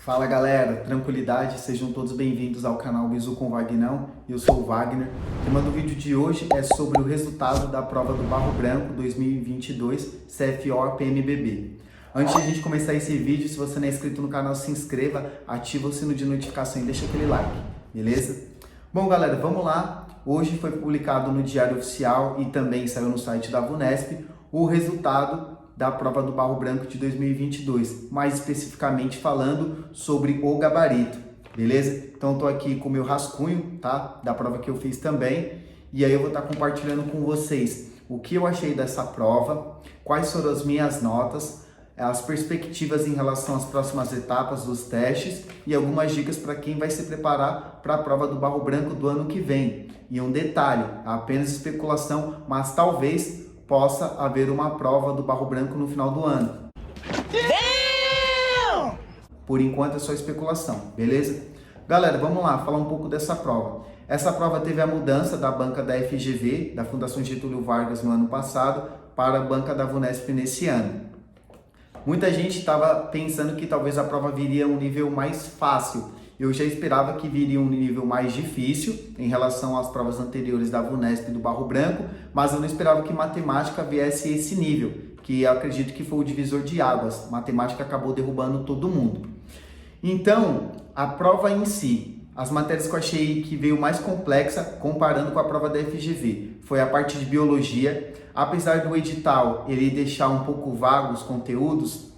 Fala galera, tranquilidade, sejam todos bem-vindos ao canal Bizu com Vagnão. Eu sou o Wagner. O tema do vídeo de hoje é sobre o resultado da prova do Barro Branco 2022 CFO PMBB. Antes de a gente começar esse vídeo, se você não é inscrito no canal, se inscreva, ativa o sino de notificação e deixa aquele like, beleza? Bom galera, vamos lá. Hoje foi publicado no Diário Oficial e também saiu no site da VUNESP o resultado da prova do Barro Branco de 2022, mais especificamente falando sobre o gabarito, beleza? Então estou aqui com o meu rascunho, tá? Da prova que eu fiz também, e aí eu vou estar compartilhando com vocês o que eu achei dessa prova, quais foram as minhas notas, as perspectivas em relação às próximas etapas dos testes e algumas dicas para quem vai se preparar para a prova do Barro Branco do ano que vem. E um detalhe, apenas especulação, mas talvez possa haver uma prova do Barro Branco no final do ano. Damn! Por enquanto é só especulação, beleza? Galera, vamos lá, falar um pouco dessa prova. Essa prova teve a mudança da banca da FGV, da Fundação Getúlio Vargas, no ano passado, para a banca da VUNESP nesse ano. Muita gente estava pensando que talvez a prova viria a um nível mais fácil. Eu já esperava que viria um nível mais difícil em relação às provas anteriores da VUNESP e do Barro Branco, mas eu não esperava que matemática viesse a esse nível, que eu acredito que foi o divisor de águas. Matemática acabou derrubando todo mundo. Então, a prova em si, as matérias que eu achei que veio mais complexa, comparando com a prova da FGV, foi a parte de biologia. Apesar do edital ele deixar um pouco vago os conteúdos,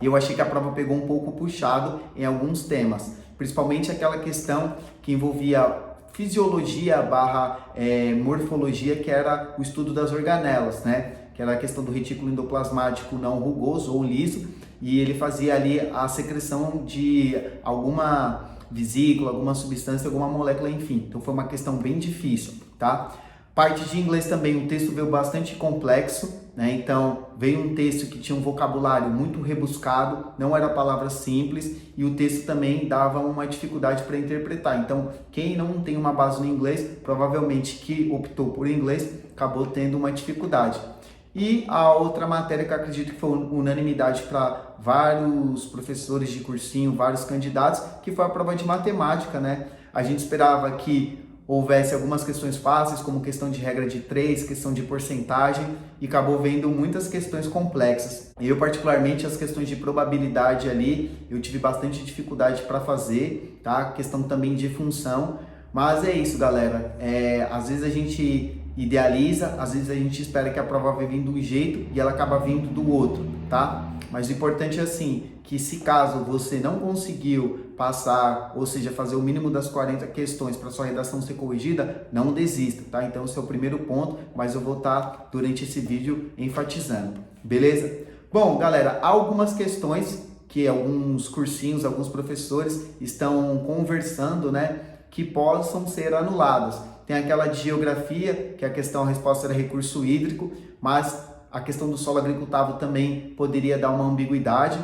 eu achei que a prova pegou um pouco puxado em alguns temas, principalmente aquela questão que envolvia fisiologia / morfologia, que era o estudo das organelas, né? Que era a questão do retículo endoplasmático não rugoso ou liso, e ele fazia ali a secreção de alguma vesícula, alguma substância, alguma molécula, enfim. Então foi uma questão bem difícil, tá? Parte de inglês também, o texto veio bastante complexo, né? Então veio um texto que tinha um vocabulário muito rebuscado, não era palavras simples, e o texto também dava uma dificuldade para interpretar. Então quem não tem uma base no inglês, provavelmente que optou por inglês, acabou tendo uma dificuldade. E a outra matéria que eu acredito que foi unanimidade para vários professores de cursinho, vários candidatos, que foi a prova de matemática, né? A gente esperava que houvesse algumas questões fáceis, como questão de regra de 3, questão de porcentagem, e acabou vendo muitas questões complexas. Eu, particularmente, as questões de probabilidade ali, eu tive bastante dificuldade para fazer, tá? Questão também de função, mas é isso, galera. Às vezes a gente idealiza, às vezes a gente espera que a prova vai vir de um jeito e ela acaba vindo do outro, tá? Mas o importante é assim, que se caso você não conseguiu passar, ou seja, fazer o mínimo das 40 questões para sua redação ser corrigida, não desista, tá? Então esse é o primeiro ponto, mas eu vou estar durante esse vídeo enfatizando, beleza? Bom, galera, há algumas questões que alguns cursinhos, alguns professores estão conversando, né, que possam ser anuladas. Tem aquela de geografia, que a resposta era recurso hídrico, mas a questão do solo agricultável também poderia dar uma ambiguidade.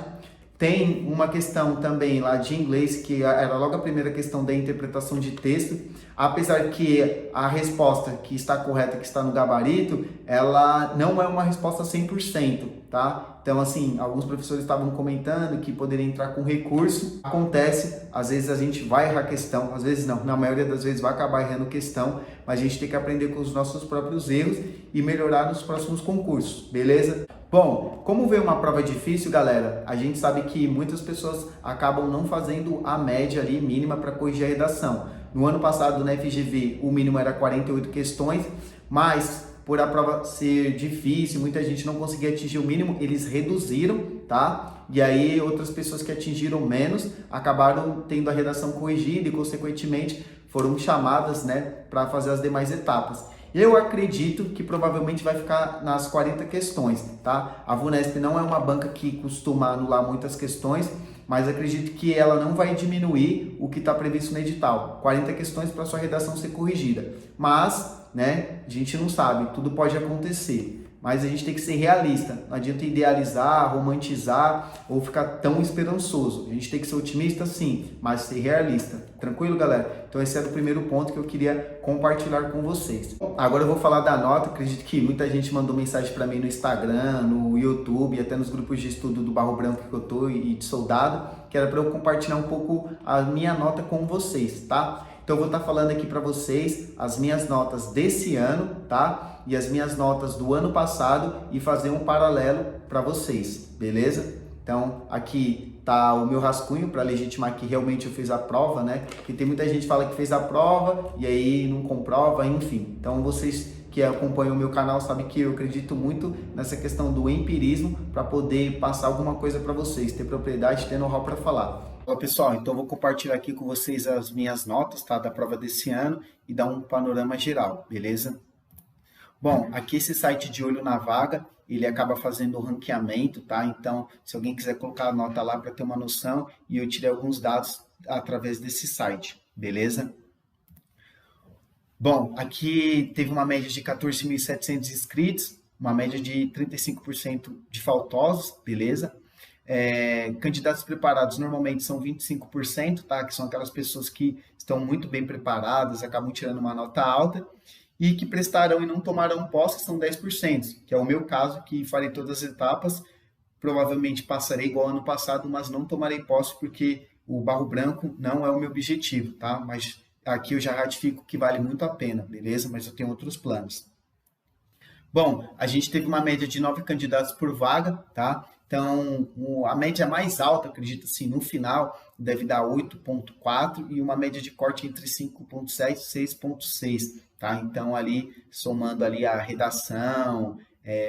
Tem uma questão também lá de inglês, que era logo a primeira questão da interpretação de texto, apesar que a resposta que está correta, que está no gabarito, ela não é uma resposta 100%, tá? Então, assim, alguns professores estavam comentando que poderia entrar com recurso. Acontece, às vezes a gente vai errar a questão, às vezes não, na maioria das vezes vai acabar errando questão, mas a gente tem que aprender com os nossos próprios erros e melhorar nos próximos concursos, beleza? Bom, como veio uma prova difícil, galera, a gente sabe que muitas pessoas acabam não fazendo a média ali mínima para corrigir a redação. No ano passado, na FGV, o mínimo era 48 questões, mas por a prova ser difícil, muita gente não conseguia atingir o mínimo, eles reduziram, tá? E aí outras pessoas que atingiram menos acabaram tendo a redação corrigida e, consequentemente, foram chamadas, né, para fazer as demais etapas. Eu acredito que provavelmente vai ficar nas 40 questões, tá? A VUNESP não é uma banca que costuma anular muitas questões, mas acredito que ela não vai diminuir o que está previsto no edital. 40 questões para sua redação ser corrigida. Mas, né, a gente não sabe, tudo pode acontecer. mas a gente tem que ser realista. Não adianta idealizar, romantizar ou ficar tão esperançoso. A gente tem que ser otimista, sim, mas ser realista. Tranquilo, galera? Então esse era o primeiro ponto que eu queria compartilhar com vocês. Agora eu vou falar da nota. Acredito que muita gente mandou mensagem para mim no Instagram, no YouTube, até nos grupos de estudo do Barro Branco que eu tô e de soldado, que era para eu compartilhar um pouco a minha nota com vocês, tá? Então eu vou estar falando aqui para vocês as minhas notas desse ano, tá? E as minhas notas do ano passado e fazer um paralelo para vocês, beleza? Então aqui tá o meu rascunho para legitimar que realmente eu fiz a prova, né? Porque tem muita gente que fala que fez a prova e aí não comprova, enfim. Então vocês que acompanham o meu canal sabem que eu acredito muito nessa questão do empirismo para poder passar alguma coisa para vocês, ter propriedade, ter know-how para falar. Olá pessoal, então eu vou compartilhar aqui com vocês as minhas notas, tá, da prova desse ano e dar um panorama geral, beleza? Bom, aqui esse site de Olho na Vaga, ele acaba fazendo o ranqueamento, tá? Então, se alguém quiser colocar a nota lá para ter uma noção, e eu tirei alguns dados através desse site, beleza? Bom, aqui teve uma média de 14.700 inscritos, uma média de 35% de faltosos, beleza? Candidatos preparados normalmente são 25%, tá? Que são aquelas pessoas que estão muito bem preparadas, acabam tirando uma nota alta, e que prestarão e não tomarão posse são 10%, que é o meu caso, que farei todas as etapas, provavelmente passarei igual ano passado, mas não tomarei posse porque o Barro Branco não é o meu objetivo, tá? Mas aqui eu já ratifico que vale muito a pena, beleza? Mas eu tenho outros planos. Bom, a gente teve uma média de 9 candidatos por vaga, tá? Então, a média mais alta, acredito assim, no final, deve dar 8,4 e uma média de corte entre 5,7 e 6,6, tá? Então, ali, somando ali a redação,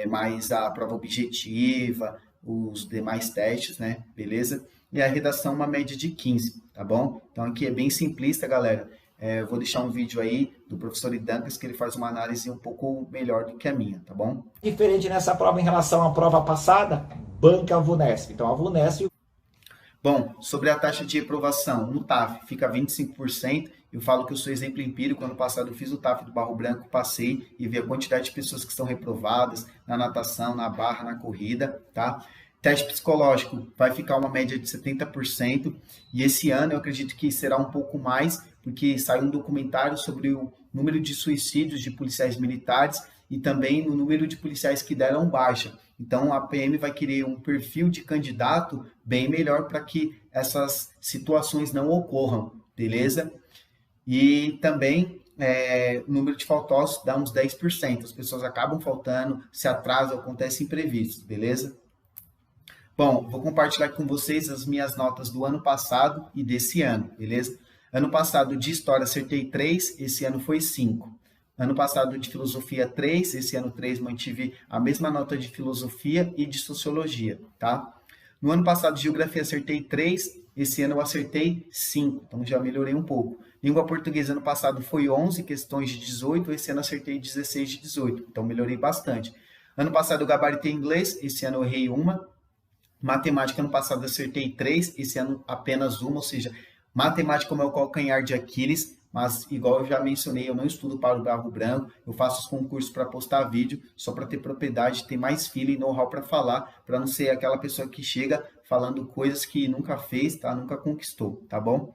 mais a prova objetiva, os demais testes, né? Beleza? E a redação, uma média de 15, tá bom? Então, aqui é bem simplista, galera. Eu vou deixar um vídeo aí do professor Idancas que ele faz uma análise um pouco melhor do que a minha, tá bom? Diferente nessa prova em relação à prova passada, banca a VUNESP. Então a VUNESP... Bom, sobre a taxa de reprovação no TAF fica 25%. Eu falo que eu sou exemplo empírico. Ano passado eu fiz o TAF do Barro Branco, passei e vi a quantidade de pessoas que estão reprovadas na natação, na barra, na corrida, tá? Teste psicológico vai ficar uma média de 70%, e esse ano eu acredito que será um pouco mais, porque saiu um documentário sobre o número de suicídios de policiais militares e também no número de policiais que deram baixa. Então a PM vai querer um perfil de candidato bem melhor para que essas situações não ocorram, beleza? E também o número de faltosos dá uns 10%, as pessoas acabam faltando, se atrasam, acontece imprevistos, beleza? Bom, vou compartilhar com vocês as minhas notas do ano passado e desse ano, beleza? Ano passado de História acertei 3, esse ano foi 5. Ano passado de Filosofia 3, esse ano 3 mantive a mesma nota de Filosofia e de Sociologia, tá? No ano passado de Geografia acertei 3, esse ano eu acertei 5, então já melhorei um pouco. Língua Portuguesa ano passado foi 11 questões de 18, esse ano acertei 16 de 18, então melhorei bastante. Ano passado eu gabaritei Inglês, esse ano eu errei uma. Matemática, ano passado, acertei 3, esse ano apenas uma, ou seja, matemática é o meu calcanhar de Aquiles, mas igual eu já mencionei, eu não estudo para o Barro Branco, eu faço os concursos para postar vídeo, só para ter propriedade, ter mais feeling e know-how para falar, para não ser aquela pessoa que chega falando coisas que nunca fez, tá? Nunca conquistou, tá bom?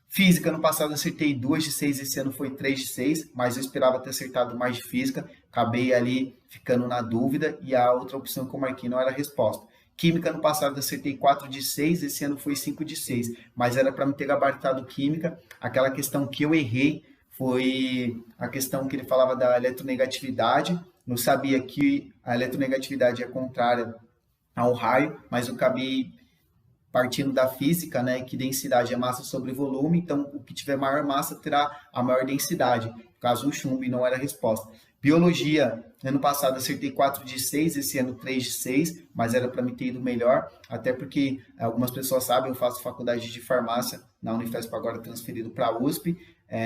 Física, no passado acertei 2 de 6, esse ano foi 3 de 6, mas eu esperava ter acertado mais de física, acabei ali ficando na dúvida e a outra opção que eu marquei não era a resposta. Química, no passado, acertei 4 de 6, esse ano foi 5 de 6, mas era para me ter gabaritado Química. Aquela questão que eu errei foi a questão que ele falava da eletronegatividade. Eu sabia que a eletronegatividade é contrária ao raio, mas eu acabei partindo da física, né, que densidade é massa sobre volume, então o que tiver maior massa terá a maior densidade. No caso, o chumbo, e não era a resposta. Biologia, ano passado acertei 4 de 6, esse ano 3 de 6, mas era para me ter ido melhor, até porque algumas pessoas sabem, eu faço faculdade de farmácia na Unifesp, agora transferido para a USP,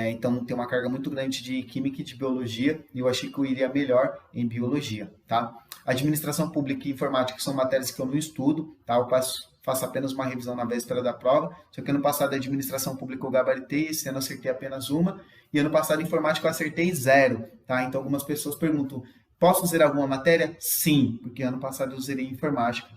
então tem uma carga muito grande de química e de biologia, e eu achei que eu iria melhor em biologia, tá? Administração pública e informática são matérias que eu não estudo, tá? Eu faço apenas uma revisão na véspera da prova, só que ano passado a administração pública eu gabaritei, esse ano acertei apenas uma, e ano passado informática eu acertei 0, tá? Então algumas pessoas perguntam, Posso zerar alguma matéria? Sim, porque ano passado eu zerei informática.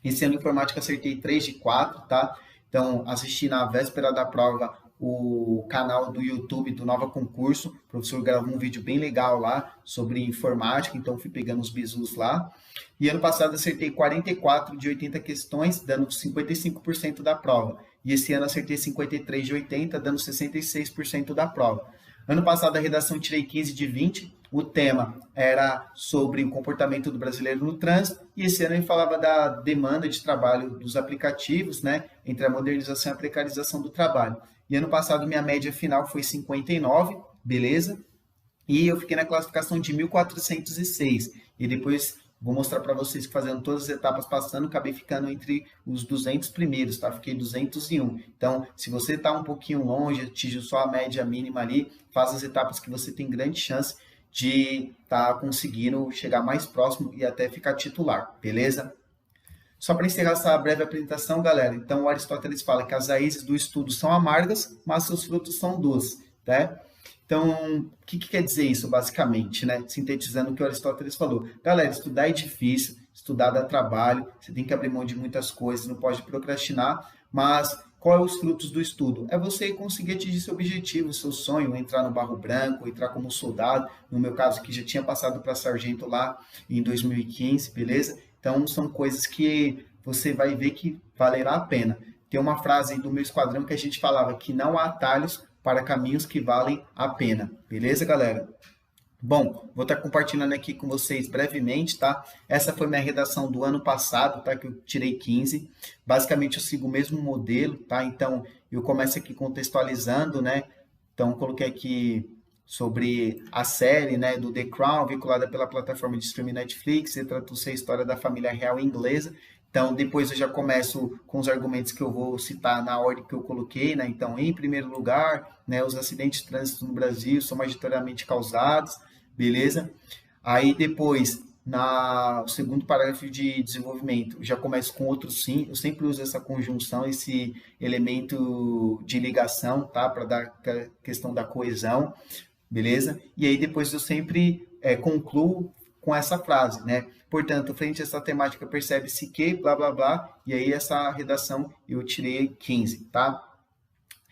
Esse ano informática acertei 3 de 4, tá? Então, assisti na véspera da prova o canal do YouTube do Nova Concurso. O professor gravou um vídeo bem legal lá sobre informática, então fui pegando os bizus lá. E ano passado acertei 44 de 80 questões, dando 55% da prova. E esse ano acertei 53 de 80, dando 66% da prova. Ano passado a redação tirei 15 de 20, o tema era sobre o comportamento do brasileiro no trânsito, e esse ano ele falava da demanda de trabalho dos aplicativos, né, entre a modernização e a precarização do trabalho. E ano passado minha média final foi 59, beleza? E eu fiquei na classificação de 1406, e depois vou mostrar para vocês que fazendo todas as etapas passando, acabei ficando entre os 200 primeiros, tá? Fiquei 201. Então, se você está um pouquinho longe, atingiu só a média mínima ali, faz as etapas que você tem grande chance de estar conseguindo chegar mais próximo e até ficar titular, beleza? Só para encerrar essa breve apresentação, galera, então o Aristóteles fala que as raízes do estudo são amargas, mas seus frutos são doces, tá? Então, o que quer dizer isso, basicamente, né? Sintetizando o que o Aristóteles falou. Galera, estudar é difícil, estudar dá trabalho, você tem que abrir mão de muitas coisas, não pode procrastinar, mas qual é os frutos do estudo? É você conseguir atingir seu objetivo, seu sonho, entrar no Barro Branco, entrar como soldado, no meu caso, que já tinha passado para sargento lá em 2015, beleza? Então, são coisas que você vai ver que valerá a pena. Tem uma frase do meu esquadrão que a gente falava que não há atalhos para caminhos que valem a pena. Beleza, galera? Bom, vou estar compartilhando aqui com vocês brevemente, tá? Essa foi minha redação do ano passado, tá? Que eu tirei 15. Basicamente, eu sigo o mesmo modelo, tá? Então, eu começo aqui contextualizando, né? Então, coloquei aqui sobre a série, né, do The Crown, vinculada pela plataforma de streaming Netflix, e tratou-se a história da família real inglesa. Então, depois eu já começo com os argumentos que eu vou citar na ordem que eu coloquei, né? Então, em primeiro lugar, né, os acidentes de trânsito no Brasil são majoritariamente causados, beleza? Aí, depois, no segundo parágrafo de desenvolvimento, eu já começo com outro sim. Eu sempre uso essa conjunção, esse elemento de ligação, tá? Para dar a questão da coesão, beleza? E aí, depois eu sempre concluo com essa frase, né? Portanto, frente a essa temática, percebe-se que, blá, blá, blá, e aí essa redação eu tirei 15, tá?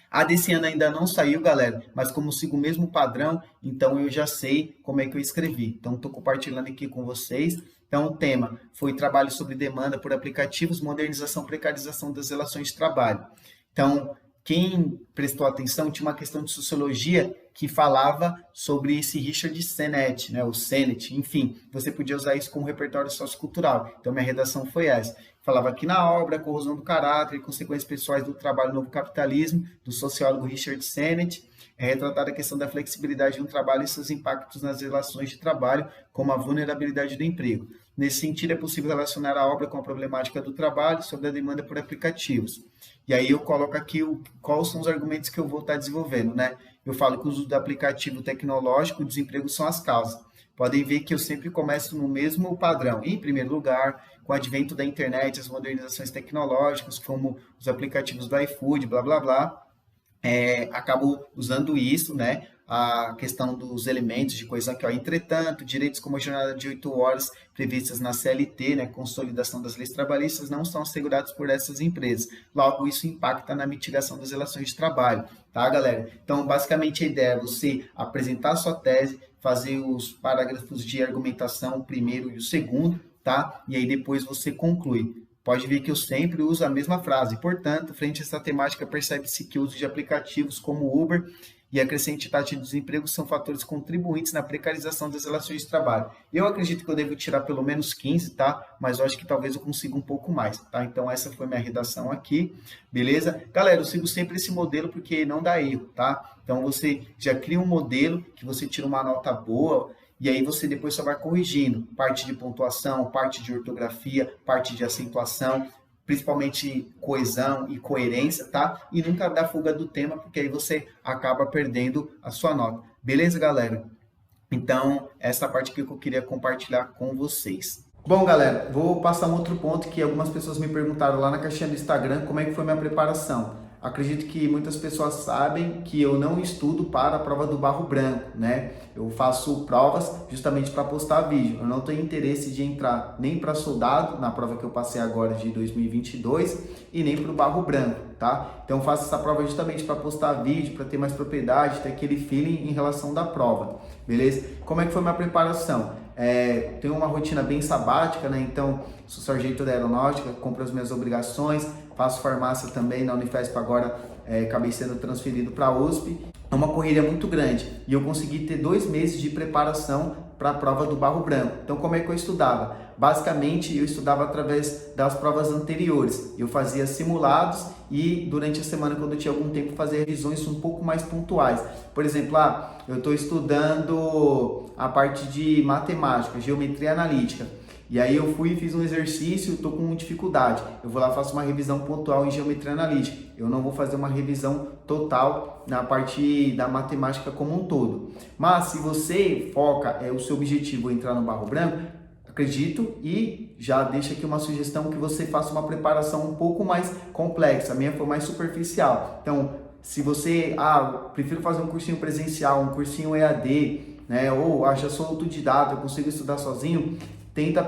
A desse ano ainda não saiu, galera, mas como sigo o mesmo padrão, então eu já sei como é que eu escrevi. Então, estou compartilhando aqui com vocês. Então, o tema foi trabalho sobre demanda por aplicativos, modernização e precarização das relações de trabalho. Então, quem prestou atenção, tinha uma questão de sociologia que falava sobre esse Richard Sennett, né, o Sennett, enfim, você podia usar isso como repertório sociocultural. Então, minha redação foi essa. Falava que na obra, a corrosão do caráter e consequências pessoais do trabalho no novo capitalismo, do sociólogo Richard Sennett, é retratada a questão da flexibilidade no trabalho e seus impactos nas relações de trabalho, como a vulnerabilidade do emprego. Nesse sentido, é possível relacionar a obra com a problemática do trabalho sobre a demanda por aplicativos. E aí eu coloco aqui quais são os argumentos que eu vou estar desenvolvendo, né? Eu falo que o uso do aplicativo tecnológico, o desemprego são as causas. Podem ver que eu sempre começo no mesmo padrão. Em primeiro lugar, com o advento da internet, as modernizações tecnológicas, como os aplicativos do iFood, blá, blá, blá, acabo usando isso, né? A questão dos elementos de coesão, que, entretanto, direitos como a jornada de 8 horas previstas na CLT, né, consolidação das leis trabalhistas, não são assegurados por essas empresas. Logo, isso impacta na mitigação das relações de trabalho, tá, galera? Então, basicamente, a ideia é você apresentar a sua tese, fazer os parágrafos de argumentação, o primeiro e o segundo, tá? E aí depois você conclui. Pode ver que eu sempre uso a mesma frase. Portanto, frente a essa temática, percebe-se que o uso de aplicativos como Uber e a crescente taxa de desemprego são fatores contribuintes na precarização das relações de trabalho. Eu acredito que eu devo tirar pelo menos 15, tá? Mas eu acho que talvez eu consiga um pouco mais, tá? Então, essa foi minha redação aqui, beleza? Galera, eu sigo sempre esse modelo porque não dá erro, tá? Então, você já cria um modelo que você tira uma nota boa, e aí você depois só vai corrigindo parte de pontuação, parte de ortografia, parte de acentuação, principalmente coesão e coerência, tá? E nunca dá fuga do tema, porque aí você acaba perdendo a sua nota. Beleza, galera? Então, essa parte que eu queria compartilhar com vocês. Bom, galera, vou passar um outro ponto que algumas pessoas me perguntaram lá na caixinha do Instagram, como é que foi minha preparação. acredito que muitas pessoas sabem que eu não estudo para a prova do Barro Branco, né? Eu faço provas justamente para postar vídeo. Eu não tenho interesse de entrar nem para soldado, na prova que eu passei agora de 2022, e nem para o Barro Branco, tá? Então eu faço essa prova justamente para postar vídeo, para ter mais propriedade, ter aquele feeling em relação da prova, beleza? Como é que foi minha preparação? Tenho uma rotina bem sabática, né? Então sou sargento da aeronáutica, cumpro as minhas obrigações, faço farmácia também na Unifesp agora, acabei sendo transferido para a USP. É uma correria muito grande e eu consegui ter 2 meses de preparação para a prova do Barro Branco. Então como é que eu estudava? Basicamente eu estudava através das provas anteriores. Eu fazia simulados e durante a semana, quando eu tinha algum tempo, fazia revisões um pouco mais pontuais. Por exemplo, eu estou estudando a parte de matemática, geometria analítica. E aí eu fui e fiz um exercício, estou com dificuldade. Eu vou lá e faço uma revisão pontual em geometria analítica. Eu não vou fazer uma revisão total na parte da matemática como um todo. Mas se você foca, o seu objetivo é entrar no Barro Branco, acredito e já deixo aqui uma sugestão que você faça uma preparação um pouco mais complexa. A minha foi mais superficial. Então, se você, prefiro fazer um cursinho presencial, um cursinho EAD, né? Ou já sou autodidata, eu consigo estudar sozinho, tenta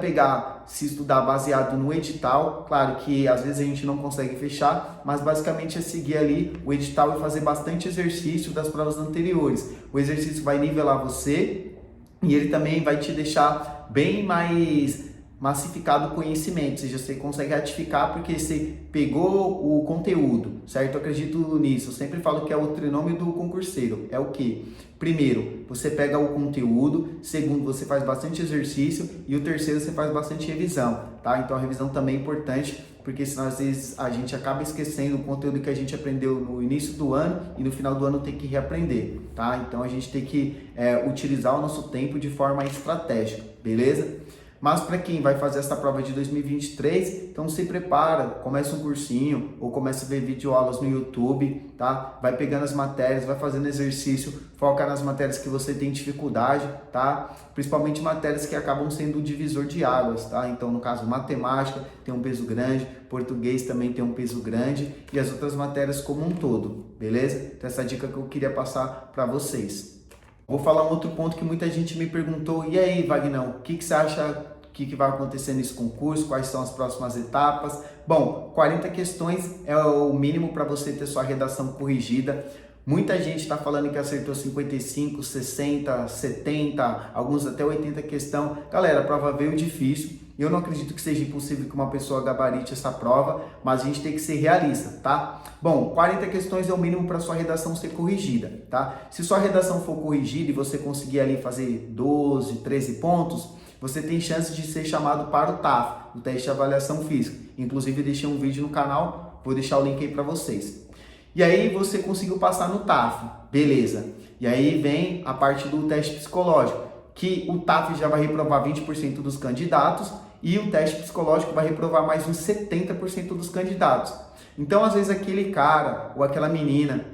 se estudar baseado no edital. Claro que às vezes a gente não consegue fechar, mas basicamente é seguir ali o edital e fazer bastante exercício das provas anteriores. O exercício vai nivelar você e ele também vai te deixar bem mais massificado o conhecimento, ou seja, você consegue ratificar porque você pegou o conteúdo, certo? Eu acredito nisso, eu sempre falo que é o trinômio do concurseiro, é o quê? Primeiro, você pega o conteúdo, segundo, você faz bastante exercício e o terceiro, você faz bastante revisão, tá? Então a revisão também é importante, porque senão às vezes a gente acaba esquecendo o conteúdo que a gente aprendeu no início do ano e no final do ano tem que reaprender, tá? Então a gente tem que utilizar o nosso tempo de forma estratégica, beleza? Mas para quem vai fazer essa prova de 2023, então se prepara, começa um cursinho ou começa a ver videoaulas no YouTube, tá? Vai pegando as matérias, vai fazendo exercício, foca nas matérias que você tem dificuldade, tá? Principalmente matérias que acabam sendo o divisor de águas, tá? Então, no caso, matemática tem um peso grande, português também tem um peso grande e as outras matérias como um todo, beleza? Então, essa dica que eu queria passar para vocês. Vou falar um outro ponto que muita gente me perguntou, e aí, Vagnão, o que você acha que vai acontecer nesse concurso, quais são as próximas etapas? Bom, 40 questões é o mínimo para você ter sua redação corrigida. Muita gente está falando que acertou 55, 60, 70, alguns até 80 questão. Galera, a prova veio difícil. Eu não acredito que seja impossível que uma pessoa gabarite essa prova, mas a gente tem que ser realista, tá? Bom, 40 questões é o mínimo para sua redação ser corrigida, tá? Se sua redação for corrigida e você conseguir ali fazer 12, 13 pontos, você tem chance de ser chamado para o TAF, o teste de avaliação física. Inclusive, eu deixei um vídeo no canal, vou deixar o link aí para vocês. E aí você conseguiu passar no TAF, beleza. E aí vem a parte do teste psicológico, que o TAF já vai reprovar 20% dos candidatos e o teste psicológico vai reprovar mais uns 70% dos candidatos. Então, às vezes, aquele cara ou aquela menina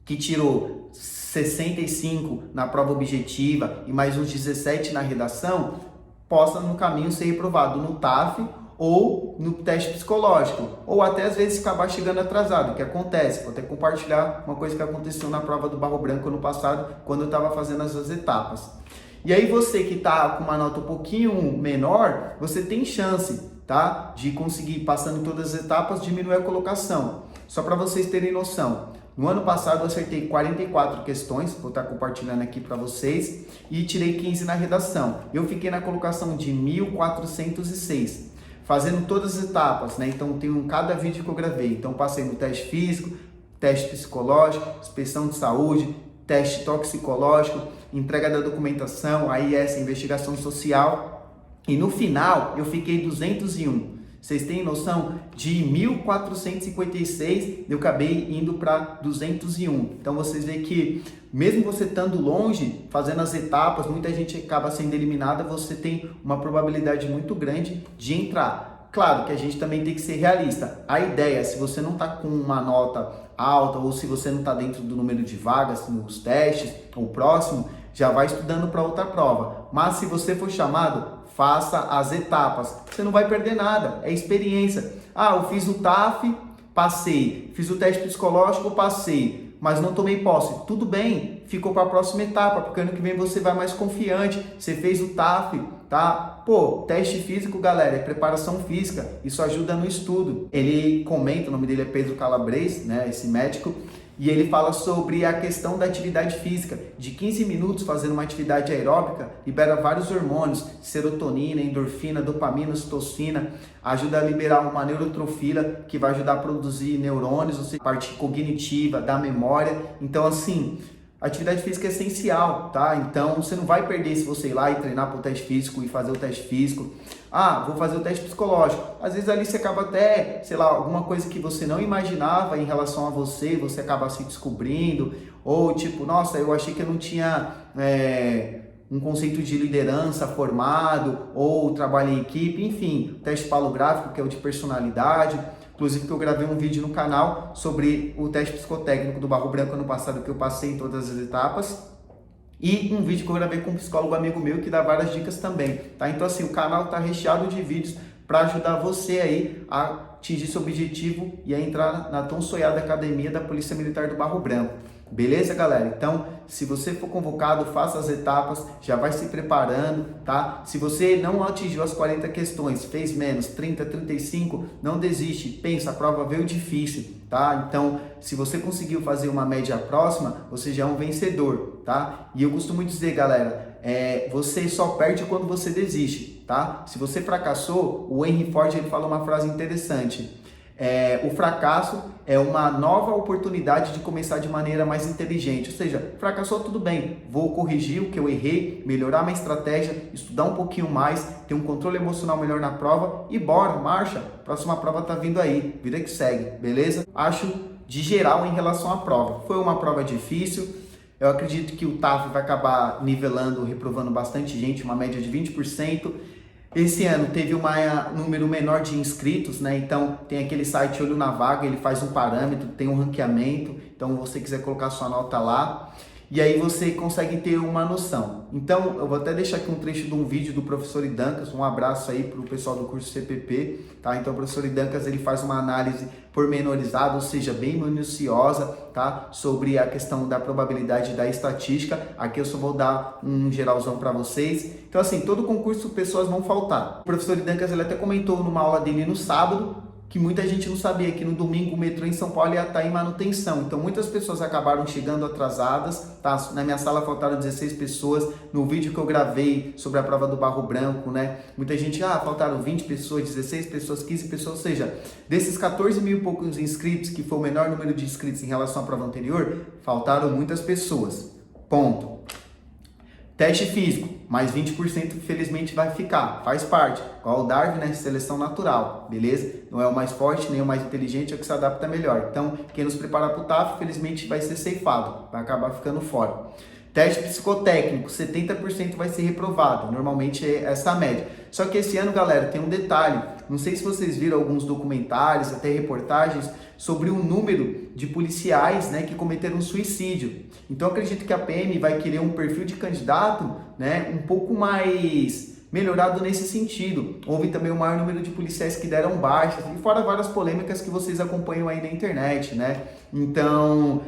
que tirou 65 na prova objetiva e mais uns 17 na redação, possa no caminho ser reprovado no TAF ou no teste psicológico, ou até às vezes acabar chegando atrasado, que acontece. Vou até compartilhar uma coisa que aconteceu na prova do Barro Branco ano passado, quando eu estava fazendo as etapas. E aí você que está com uma nota um pouquinho menor, você tem chance, tá, de conseguir, passando todas as etapas, diminuir a colocação. Só para vocês terem noção, no ano passado eu acertei 44 questões, vou estar compartilhando aqui para vocês, e tirei 15 na redação. Eu fiquei na colocação de 1406, fazendo todas as etapas, né? Então tenho cada vídeo que eu gravei. Então passei no teste físico, teste psicológico, inspeção de saúde, teste toxicológico, entrega da documentação, AIS, investigação social, e no final eu fiquei 201. Vocês têm noção? De 1456 eu acabei indo para 201. Então vocês veem que mesmo você estando longe, fazendo as etapas, muita gente acaba sendo eliminada, você tem uma probabilidade muito grande de entrar. Claro que a gente também tem que ser realista. A ideia, se você não está com uma nota alta ou se você não está dentro do número de vagas nos testes ou próximo, já vai estudando para outra prova. Mas se você for chamado, faça as etapas. Você não vai perder nada, é experiência. Eu fiz o TAF, passei. Fiz o teste psicológico, passei, mas não tomei posse. Tudo bem, ficou para a próxima etapa, porque ano que vem você vai mais confiante. Você fez o TAF, tá? Pô, teste físico, galera, é preparação física. Isso ajuda no estudo. Ele comenta, o nome dele é Pedro Calabres, né? Esse médico. E ele fala sobre a questão da atividade física. De 15 minutos fazendo uma atividade aeróbica, libera vários hormônios, serotonina, endorfina, dopamina, ocitocina, ajuda a liberar uma neurotrofila que vai ajudar a produzir neurônios, ou seja, a parte cognitiva, da memória. Então, assim, a atividade física é essencial, tá? Então, você não vai perder se você ir lá e treinar para o teste físico e fazer o teste físico. Ah, vou fazer o teste psicológico. Às vezes ali você acaba até, sei lá, alguma coisa que você não imaginava em relação a você acaba se descobrindo. Ou tipo, nossa, eu achei que eu não tinha um conceito de liderança formado, ou trabalho em equipe, enfim. O teste palográfico, que é o de personalidade. Inclusive que eu gravei um vídeo no canal sobre o teste psicotécnico do Barro Branco ano passado, que eu passei em todas as etapas. E um vídeo que eu gravei com um psicólogo amigo meu que dá várias dicas também, tá? Então assim, o canal tá recheado de vídeos para ajudar você aí a atingir seu objetivo e a entrar na tão sonhada academia da Polícia Militar do Barro Branco. Beleza, galera? Então, se você for convocado, faça as etapas, já vai se preparando, tá? Se você não atingiu as 40 questões, fez menos, 30, 35, não desiste, pensa, a prova veio difícil, tá? Então, se você conseguiu fazer uma média próxima, você já é um vencedor, tá? E eu costumo dizer, galera, você só perde quando você desiste, tá? Se você fracassou, o Henry Ford ele fala uma frase interessante. O fracasso é uma nova oportunidade de começar de maneira mais inteligente, ou seja, fracassou, tudo bem, vou corrigir o que eu errei, melhorar minha estratégia, estudar um pouquinho mais, ter um controle emocional melhor na prova e bora, marcha, próxima prova tá vindo aí, vida que segue, beleza? Acho de geral em relação à prova, foi uma prova difícil, eu acredito que o TAF vai acabar nivelando, reprovando bastante gente, uma média de 20%. Esse ano teve um número menor de inscritos, né? Então tem aquele site Olho na Vaga, ele faz um parâmetro, tem um ranqueamento, então se você quiser colocar sua nota lá, e aí você consegue ter uma noção. Então eu vou até deixar aqui um trecho de um vídeo do professor Idancas, um abraço aí para o pessoal do curso CPP, tá? Então o professor Idancas ele faz uma análise pormenorizada, ou seja, bem minuciosa, tá? Sobre a questão da probabilidade da estatística. Aqui eu só vou dar um geralzão para vocês. Então assim, todo concurso pessoas vão faltar. O professor Idancas ele até comentou numa aula dele no sábado, que muita gente não sabia que no domingo o metrô em São Paulo ia estar em manutenção. Então muitas pessoas acabaram chegando atrasadas, tá? Na minha sala faltaram 16 pessoas. No vídeo que eu gravei sobre a prova do Barro Branco, né? Muita gente, faltaram 20 pessoas, 16 pessoas, 15 pessoas. Ou seja, desses 14 mil e poucos inscritos, que foi o menor número de inscritos em relação à prova anterior, faltaram muitas pessoas. Ponto. Teste físico, mais 20% infelizmente vai ficar, faz parte. Igual o Darwin, né? Seleção natural, beleza? Não é o mais forte, nem o mais inteligente, é o que se adapta melhor. Então, quem nos prepara para o TAF, infelizmente vai ser ceifado, vai acabar ficando fora. Teste psicotécnico, 70% vai ser reprovado, normalmente é essa a média. Só que esse ano, galera, tem um detalhe, não sei se vocês viram alguns documentários, até reportagens, sobre o número de policiais, né, que cometeram suicídio. Então, eu acredito que a PM vai querer um perfil de candidato, né, um pouco mais melhorado nesse sentido. Houve também o maior número de policiais que deram baixas, e fora várias polêmicas que vocês acompanham aí na internet, né? Então,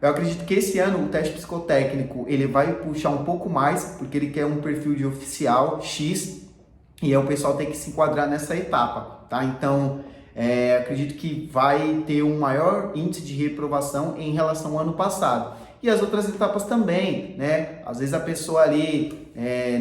eu acredito que esse ano o teste psicotécnico ele vai puxar um pouco mais, porque ele quer um perfil de oficial X, e aí o pessoal tem que se enquadrar nessa etapa, tá? Então, acredito que vai ter um maior índice de reprovação em relação ao ano passado. E as outras etapas também, né? Às vezes a pessoa ali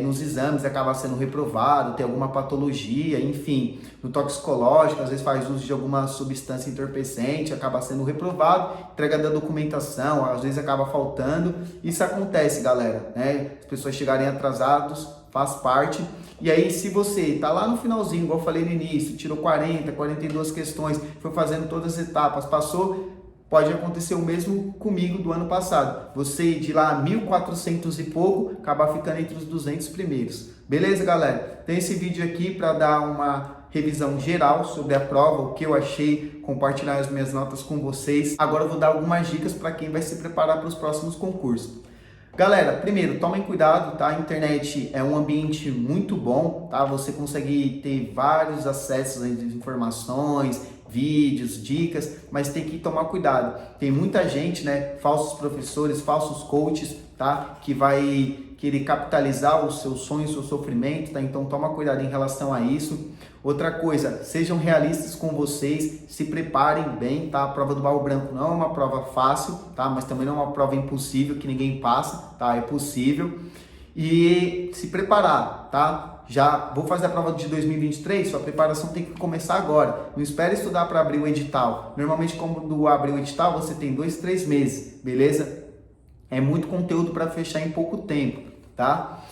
nos exames acaba sendo reprovada, tem alguma patologia, enfim, no toxicológico, às vezes faz uso de alguma substância entorpecente, acaba sendo reprovado, entrega da documentação, às vezes acaba faltando. Isso acontece, galera, né? As pessoas chegarem atrasados, faz parte. E aí, se você tá lá no finalzinho, igual eu falei no início, tirou 40, 42 questões, foi fazendo todas as etapas, passou, pode acontecer o mesmo comigo do ano passado. Você de lá 1.400 e pouco, acabar ficando entre os 200 primeiros. Beleza, galera? Tem esse vídeo aqui para dar uma revisão geral sobre a prova, o que eu achei, compartilhar as minhas notas com vocês. Agora eu vou dar algumas dicas para quem vai se preparar para os próximos concursos. Galera, primeiro, tomem cuidado, tá? A internet é um ambiente muito bom, tá? Você consegue ter vários acessos às informações, vídeos, dicas, mas tem que tomar cuidado. Tem muita gente, né, falsos professores, falsos coaches, tá, que vai querer capitalizar os seus sonhos, o seu sofrimento, tá? Então toma cuidado em relação a isso. Outra coisa, sejam realistas com vocês, se preparem bem, tá? A prova do Barro Branco não é uma prova fácil, tá? Mas também não é uma prova impossível que ninguém passa, tá? É possível. E se preparar, tá? Já vou fazer a prova de 2023, sua preparação tem que começar agora. Não espere estudar para abrir o edital. Normalmente, quando abrir o edital, você tem 2, 3 meses, beleza? É muito conteúdo para fechar em pouco tempo, tá?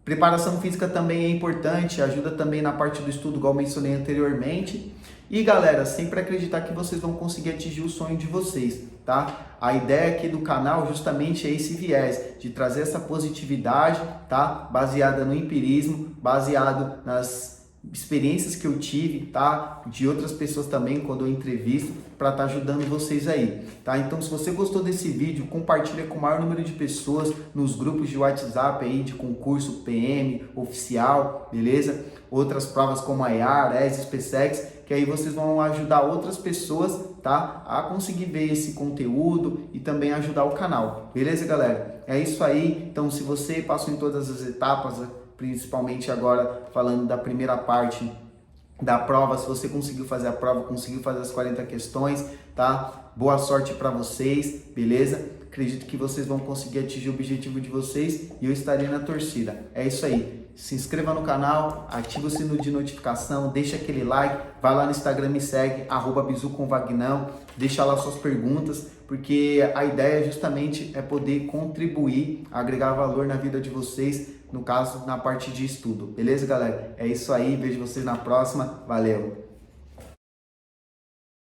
Preparação física também é importante, ajuda também na parte do estudo, igual mencionei anteriormente. E galera, sempre acreditar que vocês vão conseguir atingir o sonho de vocês, tá? A ideia aqui do canal justamente é esse viés, de trazer essa positividade, tá? Baseada no empirismo, baseado nas experiências que eu tive, tá? De outras pessoas também, quando eu entrevisto, para estar ajudando vocês aí, tá? Então, se você gostou desse vídeo, compartilha com o maior número de pessoas nos grupos de WhatsApp aí, de concurso PM, oficial, beleza? Outras provas como a IAR, ES, SPSEX, que aí vocês vão ajudar outras pessoas, tá? A conseguir ver esse conteúdo e também ajudar o canal, beleza, galera? É isso aí. Então, se você passou em todas as etapas, principalmente agora falando da primeira parte da prova, se você conseguiu fazer a prova, conseguiu fazer as 40 questões, tá? Boa sorte para vocês, beleza? Acredito que vocês vão conseguir atingir o objetivo de vocês e eu estarei na torcida. É isso aí. Se inscreva no canal, ativa o sino de notificação, deixa aquele like, vai lá no Instagram, me segue, @bizucomvagnão, deixa lá suas perguntas, porque a ideia justamente é poder contribuir, agregar valor na vida de vocês, no caso, na parte de estudo. Beleza, galera? É isso aí, vejo vocês na próxima. Valeu!